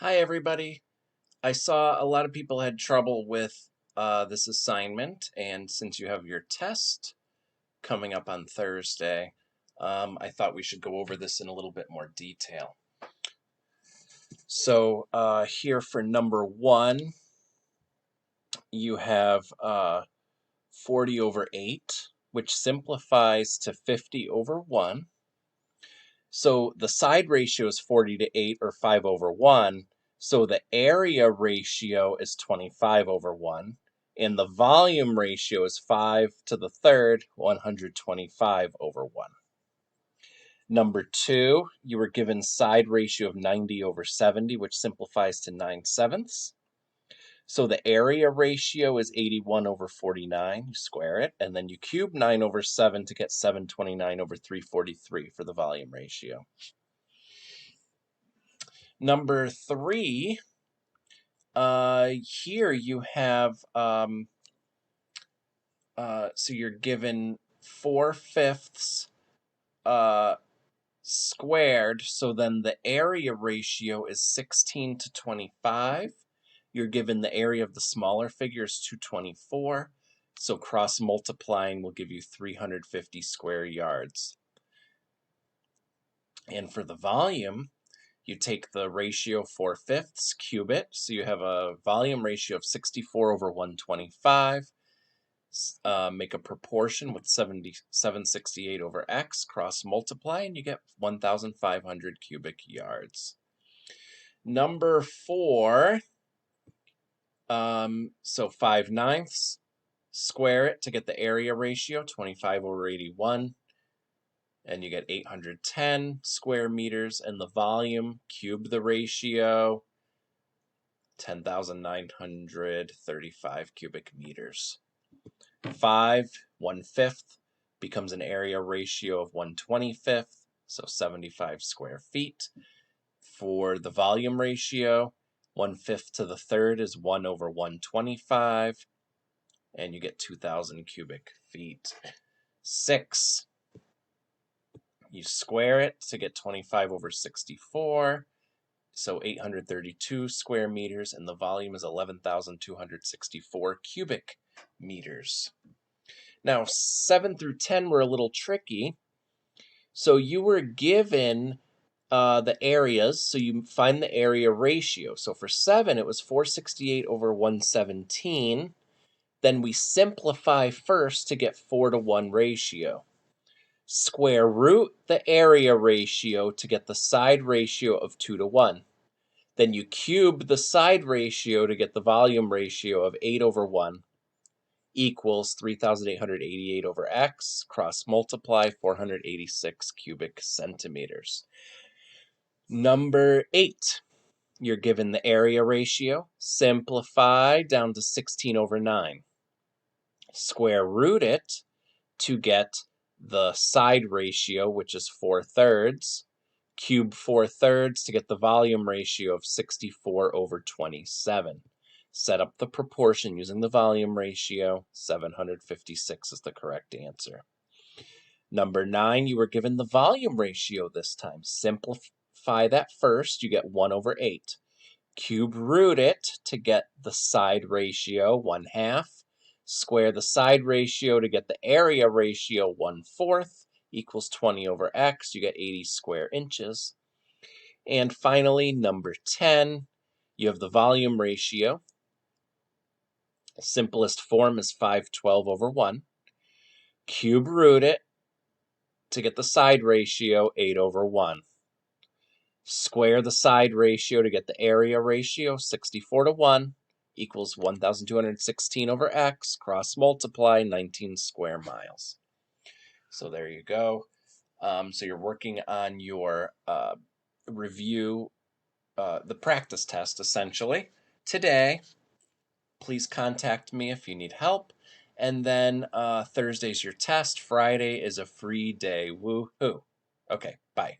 Hi, everybody. I saw a lot of people had trouble with this assignment, and since you have your test coming up on Thursday, I thought we should go over this in a little bit more detail. So here for number one, you have 40 over 8, which simplifies to 50 over 1. So the side ratio is 40 to 8, or 5 over 1. So the area ratio is 25 over 1. And the volume ratio is 5 to the third, 125 over 1. Number two, you were given side ratio of 90 over 70, which simplifies to 9/7. So the area ratio is 81 over 49. You square it, and then you cube 9 over 7 to get 729 over 343 for the volume ratio. Number three, here you have, so you're given 4/5 squared, so then the area ratio is 16 to 25. You're given the area of the smaller figure is 224, so cross multiplying will give you 350 square yards. And for the volume, you take the ratio 4/5, cube it, so you have a volume ratio of 64 over 125. Make a proportion with 768 over x, cross multiply, and you get 1,500 cubic yards. Number four, so 5/9, square it to get the area ratio, 25 over 81. And you get 810 square meters, and the volume, cube the ratio, 10,935 cubic meters. 5 1/5 becomes an area ratio of 1/25, so 75 square feet. For the volume ratio, 1/5 to the third is 1 over 125, and you get 2,000 cubic feet. 6, you square it to get 25 over 64, so 832 square meters, and the volume is 11,264 cubic meters. Now, 7 through 10 were a little tricky. So you were given the areas, so you find the area ratio. So for 7, it was 468 over 117. Then we simplify first to get 4 to 1 ratio. Square root the area ratio to get the side ratio of 2 to 1. Then you cube the side ratio to get the volume ratio of 8 over 1 equals 3,888 over x, cross multiply, 486 cubic centimeters. Number 8, you're given the area ratio. Simplify down to 16 over 9. Square root it to get the side ratio, which is 4/3. Cube 4/3 to get the volume ratio of 64 over 27. Set up the proportion using the volume ratio. 756 is the correct answer. Number 9, you were given the volume ratio this time. Simplify that first. You get 1 over 8. Cube root it to get the side ratio, 1/2. Square the side ratio to get the area ratio, 1/4, equals 20 over x. You get 80 square inches. And finally, number 10, you have the volume ratio. The simplest form is 512 over 1. Cube root it to get the side ratio, 8 over 1. Square the side ratio to get the area ratio, 64 to 1, equals 1,216 over x, cross multiply, 19 square miles. So there you go. So you're working on your review, the practice test, essentially. Today, please contact me if you need help. And then Thursday's your test. Friday is a free day. Woohoo. Okay, bye.